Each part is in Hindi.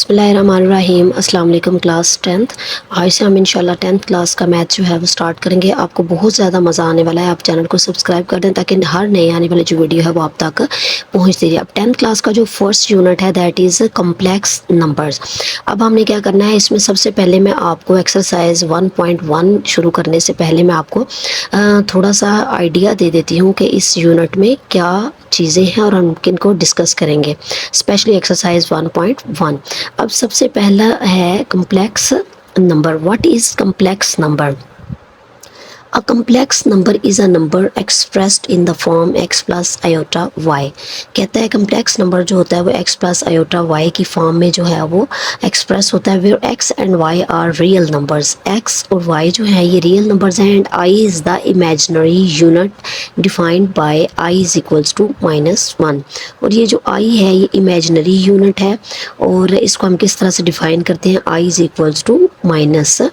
बिस्मिल्लाहिर्रहमानिर्रहीम। अस्सलाम वालेकुम क्लास 10th। आज से हम इंशाल्लाह 10th क्लास का मैथ जो है वो स्टार्ट करेंगे। आपको बहुत ज़्यादा मज़ा आने वाला है। आप चैनल को सब्सक्राइब कर दें ताकि हर नई आने वाली जो वीडियो है वो आप तक पहुँचती रहे। अब 10th क्लास का जो फर्स्ट यूनिट है दैट इज़ कम्प्लेक्स नंबर्स। अब हमने क्या करना है, इसमें सबसे पहले मैं आपको एक्सरसाइज 1.1 शुरू करने से पहले मैं आपको थोड़ा सा आइडिया दे देती हूँ कि इस यूनिट में क्या चीज़ें हैं और हम किन को डिस्कस करेंगे, स्पेशली एक्सरसाइज 1.1। अब सबसे पहला है complex number. What is complex number? A complex number is a number expressed in the form x plus iota y। कहता है कम्प्लेक्स नंबर जो होता है वो x plus iota y की फॉर्म में जो है वो एक्सप्रेस होता है। where x and y are real numbers। x और y जो है ये रियल नंबर्स हैं and i is the imaginary unit defined by i is equals to -1। और ये जो i है ये इमेजिनरी यूनिट है और इसको हम किस तरह से डिफाइन करते हैं, i is equals to -1।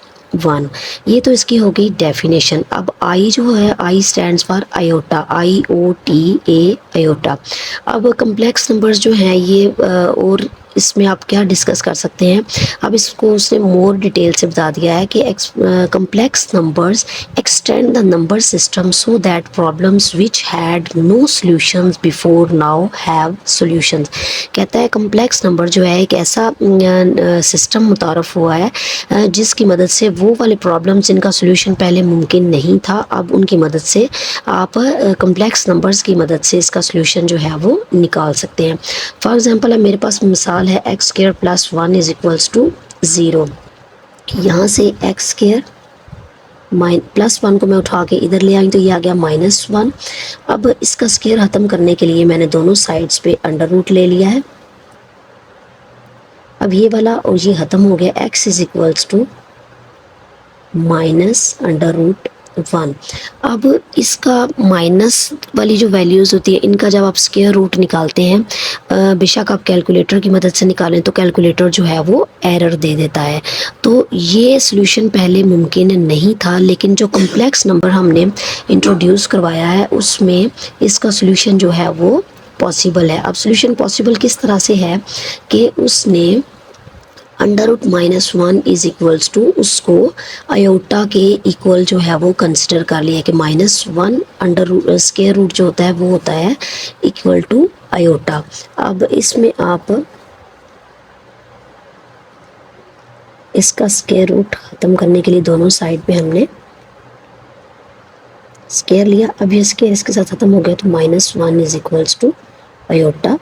ये तो इसकी हो गई डेफिनेशन। अब आई जो है, आई stands for iota, IOTA iota. अब कम्प्लेक्स नंबर्स जो हैं ये और इसमें आप क्या डिस्कस कर सकते हैं। अब इसको उसने मोर डिटेल से बता दिया है कि complex numbers extend the number system so that problems which had no solutions before now have solutions. कहता है कम्प्लेक्स नंबर जो है एक ऐसा सिस्टम मुतारफ़ हुआ है जिसकी मदद से वो वाले प्रॉब्लम जिनका सॉल्यूशन पहले मुमकिन नहीं था, अब उनकी मदद से आप कम्प्लेक्स नंबर्स की मदद से इसका सॉल्यूशन जो है वो निकाल सकते हैं। फॉर एग्जांपल अब मेरे पास मिसाल है x square plus 1 is equals to 0। यहाँ से एक्स स्क्वायर प्लस 1 को मैं उठा के इधर ले आई तो ये आ गया -1। अब इसका स्क्वायर ख़त्म करने के लिए मैंने दोनों साइड्स पे अंडर रूट ले लिया है। अब ये वाला और ये ख़त्म हो गया, x इज इक्वल्स टू -√1। अब इसका माइनस वाली जो वैल्यूज़ होती है इनका जब आप स्क्वायर रूट निकालते हैं, बेशक आप कैलकुलेटर की मदद से निकालें तो कैलकुलेटर जो है वो एरर दे देता है। तो ये सॉल्यूशन पहले मुमकिन नहीं था, लेकिन जो कम्प्लेक्स नंबर हमने इंट्रोड्यूस करवाया है उसमें इसका सॉल्यूशन जो है वो पॉसिबल है। अब सॉल्यूशन पॉसिबल किस तरह से है कि उसने √-1 इज इक्वल्स टू उसको आयोटा के इक्वल जो है वो कंसिडर कर लिया कि -1 अंडर स्क्वायर रूट जो होता है वो होता है इक्वल टू आयोटा। अब इसमें आप इसका स्क्वायर रूट ख़त्म करने के लिए दोनों साइड पे हमने स्क्वायर लिया। अब ये स्क्वायर इसके साथ ख़त्म हो गया तो -1 is equals to iota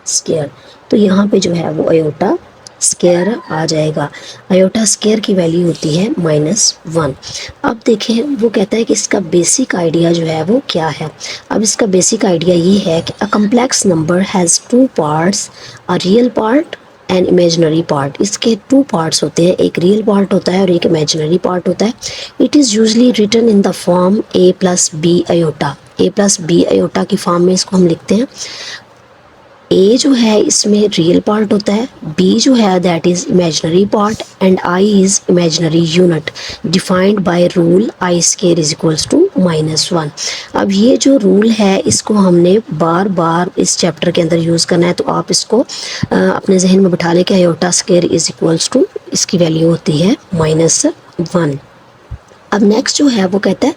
square. तो यहाँ पे जो है वो आयोटा स्क्वायर आ जाएगा। आयोटा स्क्वायर की वैल्यू होती है -1। अब देखें वो कहता है कि इसका बेसिक आइडिया जो है वो क्या है। अब इसका बेसिक आइडिया ये है कि अ complex number has 2 parts, a real part and imaginary part. इसके 2 पार्ट्स होते हैं, एक रियल पार्ट होता है और एक इमेजिनरी पार्ट होता है। It is usually written in the form a + b iota. a + b iota की फॉर्म में इसको हम लिखते हैं। ए जो है इसमें रियल पार्ट होता है, बी जो है that is imaginary part and I is imaginary unit defined by rule I square is equals to -1। अब ये जो रूल है इसको हमने बार बार इस चैप्टर के अंदर यूज़ करना है, तो आप इसको अपने जहन में बिठा लें कि iota square is equals to इसकी वैल्यू होती है -1। अब नेक्स्ट जो है वो कहता है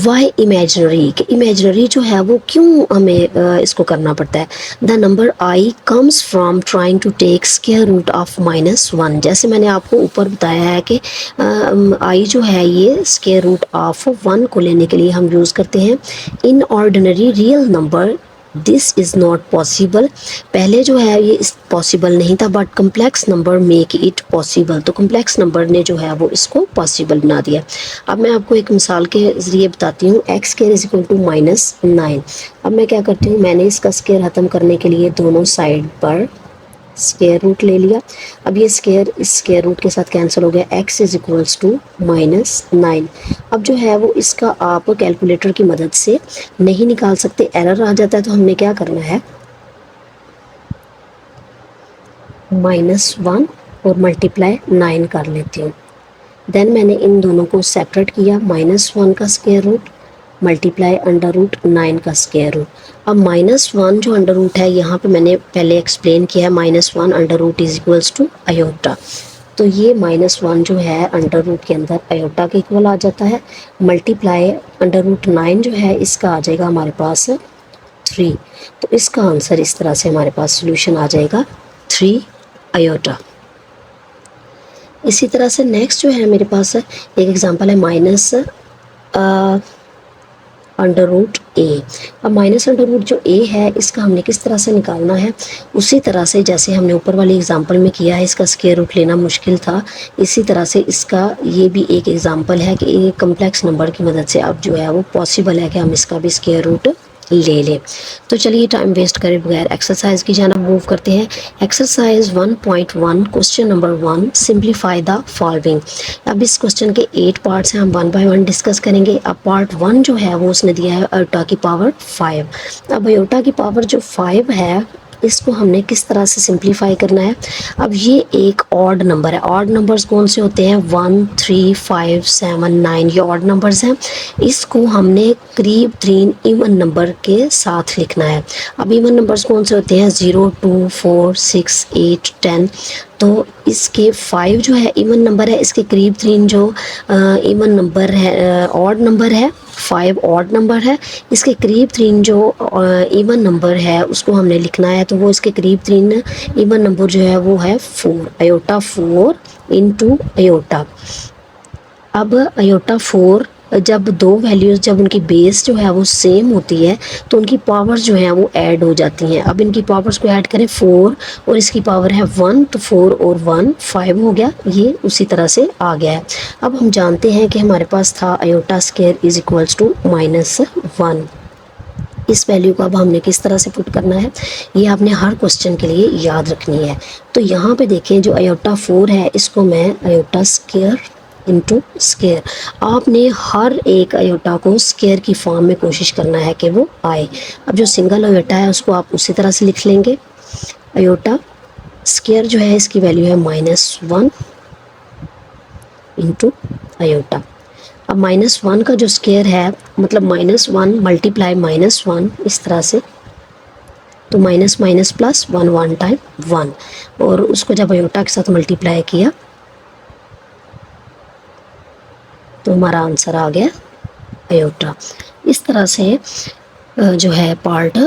वाई इमेजिनरी, कि इमेजिनरी जो है वो क्यों हमें इसको करना पड़ता है। The number I comes from trying to take square root of -1। जैसे मैंने आपको ऊपर बताया है कि आई जो है ये स्क्वायर रूट ऑफ 1 को लेने के लिए हम यूज़ करते हैं। In ordinary real number this is not possible. पहले जो है ये पॉसिबल नहीं था, but complex number make it possible. तो कम्प्लेक्स नंबर ने जो है वो इसको पॉसिबल बना दिया। अब मैं आपको एक मिसाल के ज़रिए बताती हूँ। X square is equal to -9। अब मैं क्या करती हूँ, मैंने इसका स्क्वायर ख़त्म करने के लिए दोनों साइड पर स्क्वायर रूट ले लिया। अब ये स्क्वायर इस स्क्वायर रूट के साथ कैंसिल हो गया, x इज इक्वल्स टू -9। अब जो है वो इसका आप कैलकुलेटर की मदद से नहीं निकाल सकते, एरर आ जाता है। तो हमने क्या करना है, -1 और मल्टीप्लाई 9 कर लेती हूँ। देन मैंने इन दोनों को सेपरेट किया, -1 का square root multiply under root 9 का स्क्वायर रूट। अब -1 जो अंडर रूट है, यहाँ पे मैंने पहले एक्सप्लेन किया है, -1 under root is equals to iota. तो ये -1 जो है अंडर रूट के अंदर अयोटा के इक्वल आ जाता है। मल्टीप्लाई अंडर रूट 9 जो है, इसका आ जाएगा हमारे पास 3। तो इसका आंसर इस तरह से हमारे पास सोल्यूशन आ जाएगा 3 अयोटा। इसी तरह से नेक्स्ट जो है मेरे पास एक एग्जांपल है माइनस अंडर रूट ए। अब माइनस अंडर रूट जो ए है, इसका हमने किस तरह से निकालना है, उसी तरह से जैसे हमने ऊपर वाली एग्जांपल में किया है, इसका स्क्वायर रूट लेना मुश्किल था, इसी तरह से इसका ये भी एक एग्जांपल है कि एक कम्प्लेक्स नंबर की मदद से अब जो है वो पॉसिबल है कि हम इसका भी स्क्वायर रूट ले लें। तो चलिए टाइम वेस्ट करे बगैर एक्सरसाइज की जाना मूव करते हैं। Exercise 1.1 question number 1, simplify the following. अब इस क्वेश्चन के 8 पार्ट्स हैं, हम 1 बाय 1 डिस्कस करेंगे। अब पार्ट 1 जो है वो उसने दिया है अयोटा की पावर 5। अब अयोटा की पावर जो 5 है, इसको हमने किस तरह से सिंप्लीफाई करना है। अब ये एक ऑड नंबर है। ऑड नंबर्स कौन से होते हैं, 1, 3, 5, 7, 9, ये ऑड नंबर्स हैं। इसको हमने करीब 3 इवन नंबर के साथ लिखना है। अब इवन नंबर्स कौन से होते हैं, 0, 2, 4, 6, 8, 10। तो इसके 5 जो है इवन नंबर है, इसके करीब 3 जो इवन नंबर है, ऑड नंबर है, 5 ऑड नंबर है। इसके करीब 3 जो इवन नंबर है उसको हमने लिखना है, तो वो इसके करीब 3 इवन नंबर जो है वो है 4, अयोटा 4 इंटू अयोटा। अब अयोटा 4 जब दो वैल्यूज़, जब उनकी बेस जो है वो सेम होती है तो उनकी पावर्स जो हैं वो ऐड हो जाती हैं। अब इनकी पावर्स को ऐड करें, 4 और इसकी पावर है 1, तो 4 और 1 5 हो गया, ये उसी तरह से आ गया है। अब हम जानते हैं कि हमारे पास था iota square is equals to -1। इस वैल्यू को अब हमने किस तरह से पुट करना है, ये आपने हर क्वेश्चन के लिए याद रखनी है। तो यहाँ पे देखें, जो अयोटा 4 है इसको मैं अयोटा स्क्वायर इंटू स्क्वायर, आपने हर एक अयोटा को स्क्वायर की फॉर्म में कोशिश करना है कि वो आए। अब जो सिंगल अयोटा है उसको आप उसी तरह से लिख लेंगे। अयोटा स्क्वायर जो है इसकी वैल्यू है -1 इंटू अयोटा। अब -1 का जो स्क्वायर है, मतलब -1 मल्टीप्लाई -1, इस तरह से, तो माइनस माइनस प्लस 1 1 टाइम 1, और उसको जब अयोटा के साथ मल्टीप्लाई किया तो हमारा आंसर आ गया अयोटा। इस तरह से जो है पार्ट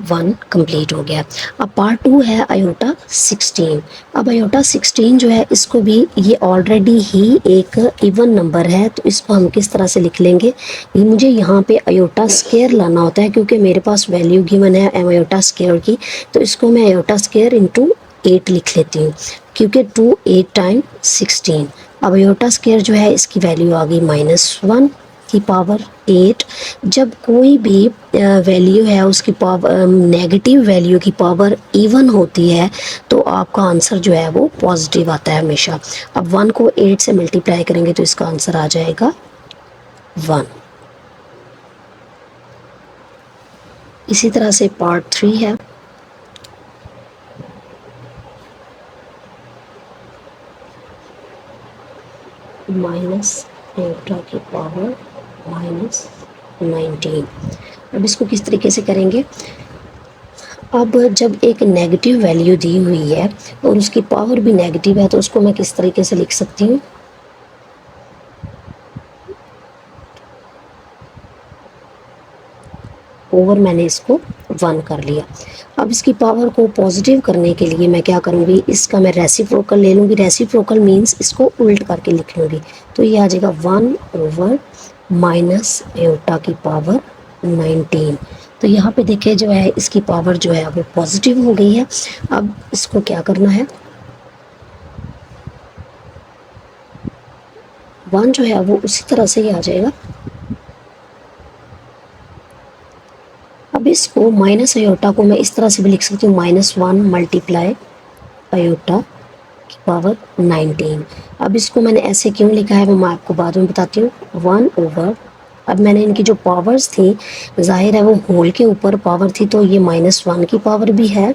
1 कंप्लीट हो गया। अब पार्ट 2 है अयोटा 16। अब अयोटा 16 जो है इसको भी, ये ऑलरेडी ही एक इवन नंबर है, तो इसको हम किस तरह से लिख लेंगे, ये मुझे यहाँ पे अयोटा स्क्वायर लाना होता है क्योंकि मेरे पास वैल्यू गिवन है अयोटा स्क्वायर की, तो इसको मैं अयोटा स्क्वायर इंटू 8 लिख लेती हूँ, क्योंकि 2 8 टाइम 16। अब अयोटा स्क्वायर जो है इसकी वैल्यू आ गई -1 की पावर 8। जब कोई भी वैल्यू है उसकी पावर, नेगेटिव वैल्यू की पावर इवन होती है, तो आपका आंसर जो है वो पॉजिटिव आता है हमेशा। अब 1 को 8 से मल्टीप्लाई करेंगे तो इसका आंसर आ जाएगा 1। इसी तरह से पार्ट 3 है। माइनस अयोटा की पावर -19। अब इसको किस तरीके से करेंगे, अब जब एक नेगेटिव वैल्यू दी हुई है और उसकी पावर भी नेगेटिव है, तो उसको मैं किस तरीके से लिख सकती हूँ, ओवर मैंने इसको 1 कर लिया। अब इसकी पावर को पॉजिटिव करने के लिए मैं क्या करूँगी, इसका मैं रेसिप्रोकल ले लूँगी। रेसिप्रोकल मीन्स इसको उल्ट करके लिख लूँगी, तो ये आ जाएगा 1 ओवर माइनस अयोटा की पावर 19। तो यहाँ पे देखिए जो है इसकी पावर जो है वो पॉजिटिव हो गई है। अब इसको क्या करना है, 1 जो है वो उसी तरह से ही आ जाएगा। अब इसको माइनस अयोटा को मैं इस तरह से भी लिख सकती हूँ, -1 मल्टीप्लाई अयोटा की पावर 19। अब इसको मैंने ऐसे क्यों लिखा है वो मैं आपको बाद में बताती हूँ। 1 ओवर, अब मैंने इनकी जो पावर्स थी, जाहिर है वो होल के ऊपर पावर थी, तो ये -1 की पावर भी है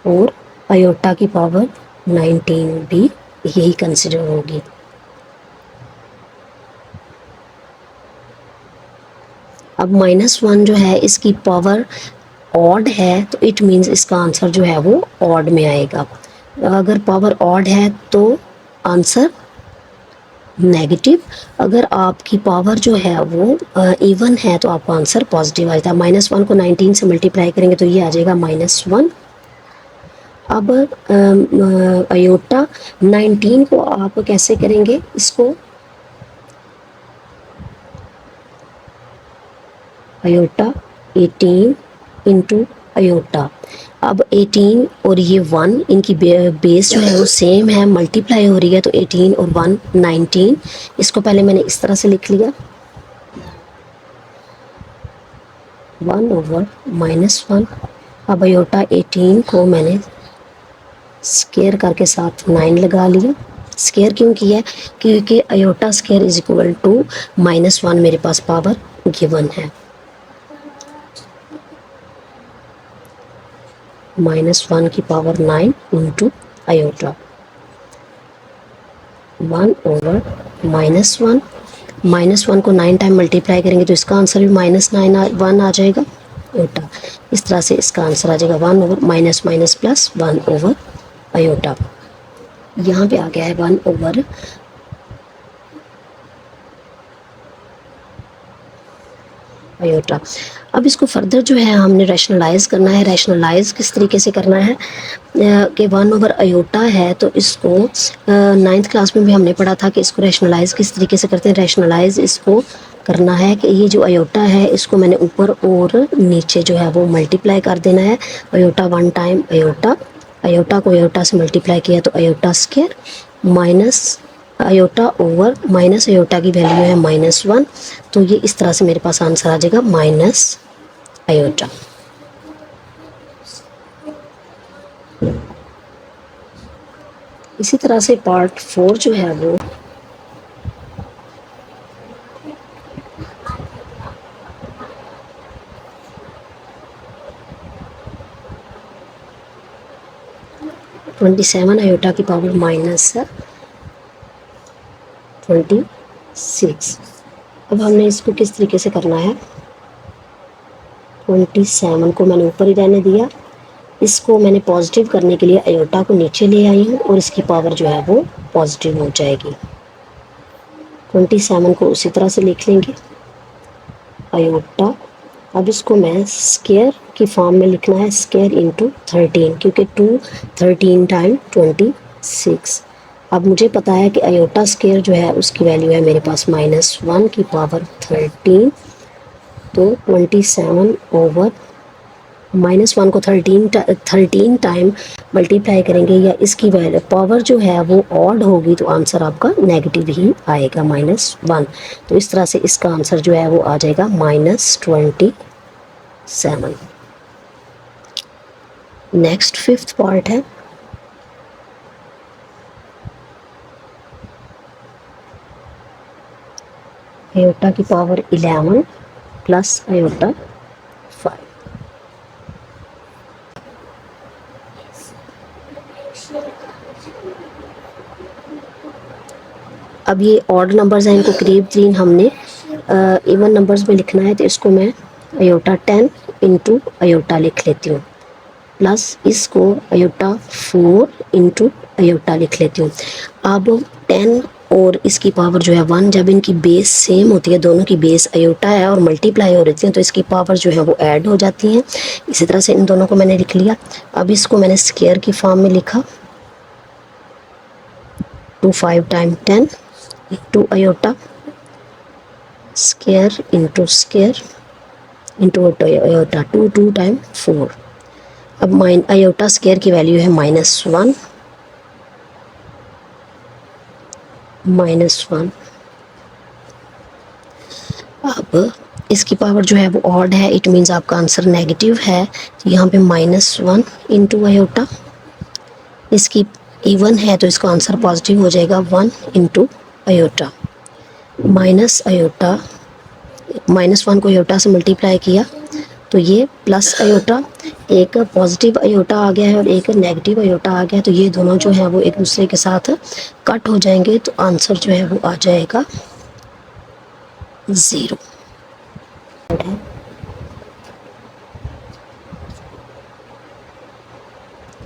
और अयोटा की पावर 19 भी यही कंसिडर होगी। अब -1 जो है इसकी पावर ऑड है तो इट मीन्स इसका आंसर जो है वो ऑड में आएगा। अगर पावर ऑड है तो आंसर नेगेटिव, अगर आपकी पावर जो है वो इवन है तो आपका आंसर पॉजिटिव आ जाता है। -1 को 19 से मल्टीप्लाई करेंगे तो ये आ जाएगा -1। अब अयोटा 19 को आप कैसे करेंगे, इसको अयोटा 18 इंटू अयोटा। अब 18 और ये 1 इनकी बेस जो है वो सेम है, मल्टीप्लाई हो रही है, तो 18 और 1 19। इसको पहले मैंने इस तरह से लिख लिया 1/-1। अब अयोटा 18 को मैंने स्केयर करके साथ 9 लगा लिया। स्केयर क्यों किया है, क्योंकि iota square is equal to -1 मेरे पास पावर गिवन है। -1 की पावर 9 इंटू अयोटा 1/-1। -1 को 9 टाइम मल्टीप्लाई करेंगे तो इसका आंसर भी -1 आ जाएगा अयोटा। इस तरह से इसका आंसर आ जाएगा 1/- प्लस 1/, अयोटा। यहाँ पे आ गया है 1/। अयोटा। अब इसको फर्दर जो है हमने रैशनलाइज करना है। रैशनलाइज किस तरीके से करना है कि 1/अयोटा है तो इसको 9th क्लास में भी हमने पढ़ा था कि इसको रैशनलाइज किस तरीके से करते हैं। रैशनलाइज इसको करना है कि ये जो अयोटा है इसको मैंने ऊपर और नीचे जो है वो मल्टीप्लाई कर देना है। अयोटा 1 टाइम अयोटा, अयोटा को अयोटा से मल्टीप्लाई किया तो iota square minus iota over minus iota की वैल्यू है -1, तो ये इस तरह से मेरे पास आंसर आ जाएगा माइनस अयोटा। इसी तरह से पार्ट 4 जो है वो -27 अयोटा की पावर -26। अब हमने इसको किस तरीके से करना है, 27 को मैंने ऊपर ही रहने दिया, इसको मैंने पॉजिटिव करने के लिए अयोटा को नीचे ले आई हूँ और इसकी पावर जो है वो पॉजिटिव हो जाएगी। 27 को उसी तरह से लिख लेंगे अयोटा। अब इसको मैं स्केयर की फॉर्म में लिखना है, स्केयर इंटू 13, क्योंकि 2 13 टाइम 26। अब मुझे पता है कि अयोटा स्केयर जो है उसकी वैल्यू है मेरे पास -1 की पावर 13, तो 27/- -1 को 13 टाइम मल्टीप्लाई करेंगे या इसकी वैल्यू पावर जो है वो ऑड होगी तो आंसर आपका नेगेटिव ही आएगा -1। तो इस तरह से इसका आंसर जो है वो आ जाएगा -27। नेक्स्ट 5th पार्ट है अयोटा की पावर 11 प्लस अयोटा 5। अब ये ऑड नंबर्स हैं, इनको करीब 3 हमने इवन नंबर्स में लिखना है, तो इसको मैं अयोटा 10 इंटू अयोटा लिख लेती हूँ, प्लस इसको अयोटा 4 इंटू अयोटा लिख लेती हूँ। अब 10 और इसकी पावर जो है 1, जब इनकी बेस सेम होती है, दोनों की बेस अयोटा है और मल्टीप्लाई हो रही है तो इसकी पावर जो है वो ऐड हो जाती हैं। इसी तरह से इन दोनों को मैंने लिख लिया। अब इसको मैंने स्क्वायर की फॉर्म में लिखा 5 time 10 into iota square into square into iota 2 time 4। अब अयोटा स्क्वायर की वैल्यू है -1 -1। अब इसकी पावर जो है वो ऑड है, इट मीन्स आपका आंसर नेगेटिव है, तो यहाँ पे -1 इंटू अयोटा। इसकी इवन है तो इसका आंसर पॉजिटिव हो जाएगा 1 इंटू अयोटा माइनस अयोटा। -1 को अयोटा से मल्टीप्लाई किया तो ये प्लस अयोटा, एक पॉजिटिव अयोटा आ गया है और एक नेगेटिव अयोटा आ गया है, तो ये दोनों जो है वो एक दूसरे के साथ कट हो जाएंगे, तो आंसर जो है वो आ जाएगा 0। मेथड है।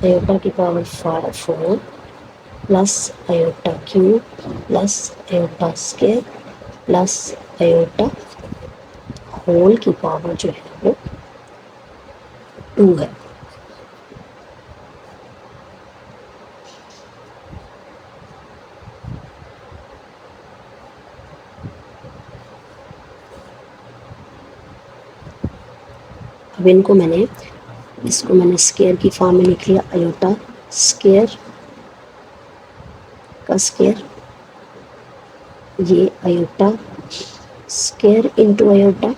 आयोटा की power 4 plus iota cube plus iota square plus iota whole की पावर जो है वो 2 है। अब इसको मैंने स्क्वायर की फॉर्म में लिख लिया, आयोटा स्क्वायर का स्क्वायर, ये आयोटा स्क्वायर इंटू आयोटा,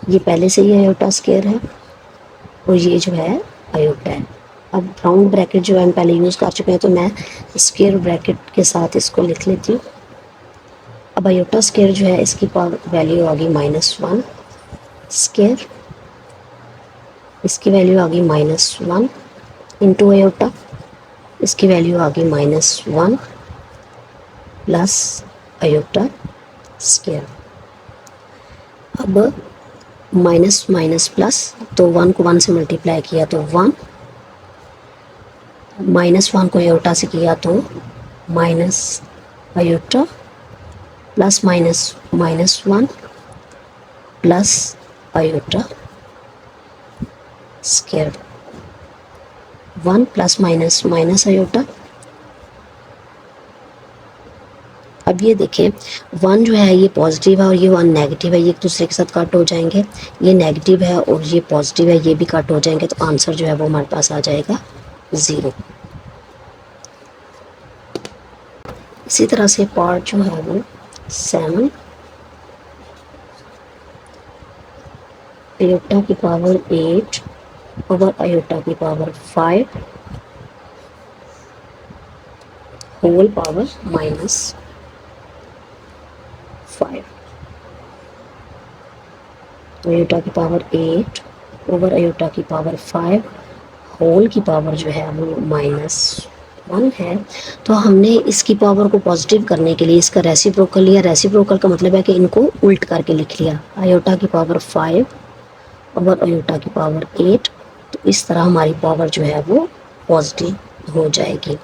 ये पहले से ही आयोटा स्क्वायर है और ये जो है आयोटा है। अब राउंड ब्रैकेट जो हम पहले यूज़ कर चुके हैं तो मैं स्क्वायर ब्रैकेट के साथ इसको लिख लेती हूँ। अब आयोटा स्क्वायर जो है इसकी वैल्यू आ गई -1 स्क्वायर, इसकी वैल्यू आ गई -1 इंटू आयोटा, इसकी वैल्यू आ गई -1 प्लस आयोटा स्क्वायर। अब माइनस माइनस प्लस, तो 1 को 1 से मल्टीप्लाई किया तो 1, -1 को आयोटा से किया तो minus iota plus -1 plus iota square, 1 plus minus iota. अब ये देखें 1 जो है ये पॉजिटिव है और ये 1 नेगेटिव है, ये एक दूसरे के साथ कट हो जाएंगे, ये नेगेटिव है और ये पॉजिटिव है, ये भी कट हो जाएंगे, तो आंसर जो है वो हमारे पास आ जाएगा 0। इसी तरह से पार्ट जो है वो 7 आयोटा की पावर 8 ओवर आयोटा की पावर 5 होल पावर -5, आयोटा की पावर 8 ओवर आयोटा की पावर 5 होल की पावर जो है वो -1 है। तो हमने इसकी पावर को पॉजिटिव करने के लिए इसका रेसिप्रोकल लिया। रेसिप्रोकल का मतलब है कि इनको उल्ट करके लिख लिया, आयोटा की पावर 5 ओवर आयोटा की पावर 8, तो इस तरह हमारी पावर जो है वो पॉजिटिव हो जाएगी।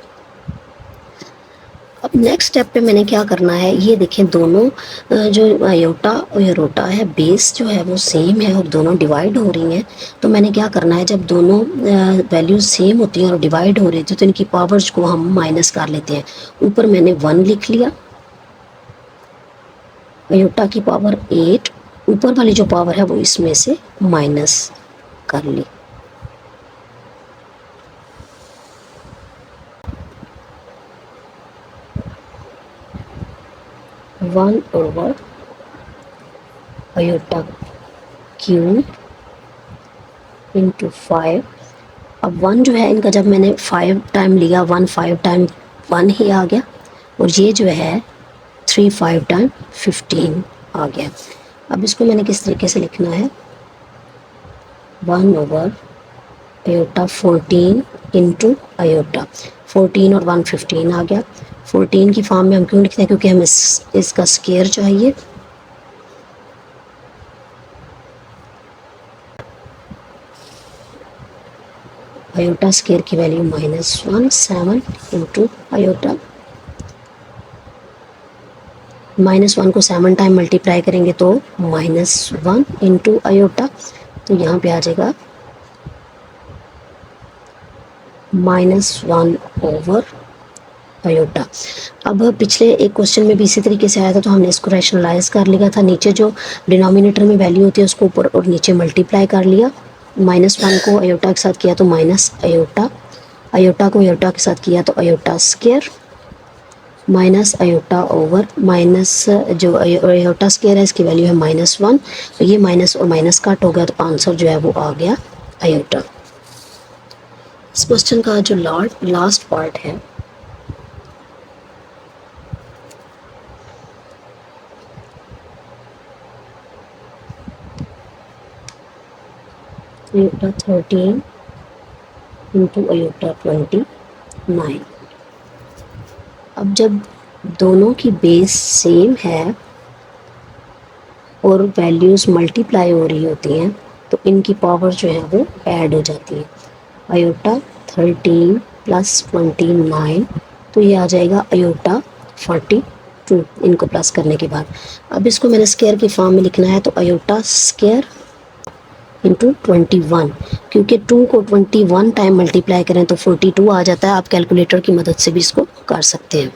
अब नेक्स्ट स्टेप पे मैंने क्या करना है, ये देखें दोनों जो आयोटा और आयोटा है बेस जो है वो सेम है और दोनों डिवाइड हो रही हैं। तो मैंने क्या करना है, जब दोनों वैल्यूज सेम होती हैं और डिवाइड हो रही थी तो इनकी पावर्स को हम माइनस कर लेते हैं। ऊपर मैंने 1 लिख लिया, आयोटा की पावर 8, ऊपर वाली जो पावर है वो इसमें से माइनस कर ली। One over iota cube into 5। अब 1 जो है इनका जब मैंने 5 टाइम लिया, 1 5 टाइम 1 ही आ गया और ये जो है 3 5 टाइम 15 आ गया। अब इसको मैंने किस तरीके से लिखना है, 1 ओवर आयोटा 14 इंटू आयोटा, 14 और 1 15 आ गया। 14 की फॉर्म में हम क्यों लिखते हैं, क्योंकि हमें इसका स्क्वायर चाहिए। आयोटा स्क्वायर की वैल्यू -1 7 इंटू आयोटा, -1 को 7 टाइम मल्टीप्लाई करेंगे तो -1 इंटू आयोटा, तो यहाँ पे आ जाएगा -1 ओवर आयोटा। अब पिछले एक क्वेश्चन में भी इसी तरीके से आया था, तो हमने इसको रैशनलाइज कर लिया था। नीचे जो डिनोमिनेटर में वैल्यू होती है उसको ऊपर और नीचे मल्टीप्लाई कर लिया। -1 को आयोटा के साथ किया तो माइनस आयोटा, आयोटा को आयोटा के साथ किया तो iota square, minus iota over minus जो आयोटा स्क्वायर है इसकी वैल्यू है -1, तो ये माइनस और माइनस कट हो गया तो आंसर जो है वो आ गया आयोटा। इस क्वेश्चन का जो लास्ट पार्ट है, आयोटा 13 इंटू आयोटा 29। अब जब दोनों की बेस सेम है और वैल्यूज़ मल्टीप्लाई हो रही होती हैं तो इनकी पावर जो है वो ऐड हो जाती है। आयोटा 13 प्लस 29, तो ये आ जाएगा आयोटा 42 इनको प्लस करने के बाद। अब इसको मैंने स्क्वायर की फॉर्म में लिखना है, तो आयोटा स्क्वायर इंटू 21, क्योंकि 2 को 21 टाइम मल्टीप्लाई करें तो 42 आ जाता है। आप कैलकुलेटर की मदद से भी इसको कर सकते हैं।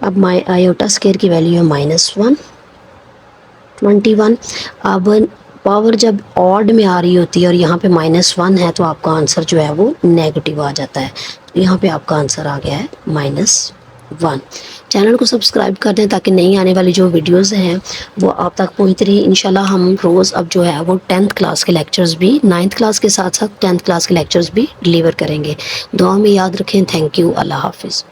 अब माई आयोटा स्क्वायर की वैल्यू है -1 21। अब पावर जब ऑड में आ रही होती है और यहाँ पे -1 है तो आपका आंसर जो है वो नेगेटिव आ जाता है। तो यहाँ पे आपका आंसर आ गया है -1। चैनल को सब्सक्राइब कर दें ताकि नई आने वाली जो वीडियोस हैं वो आप तक पहुँचती रही। इंशाल्लाह हम रोज़ अब जो है वो 10th क्लास के लेक्चर्स भी 9th क्लास के साथ साथ 10th क्लास के लेक्चर्स भी डिलीवर करेंगे। दुआ में याद रखें। Thank you. अल्लाह हाफिज़।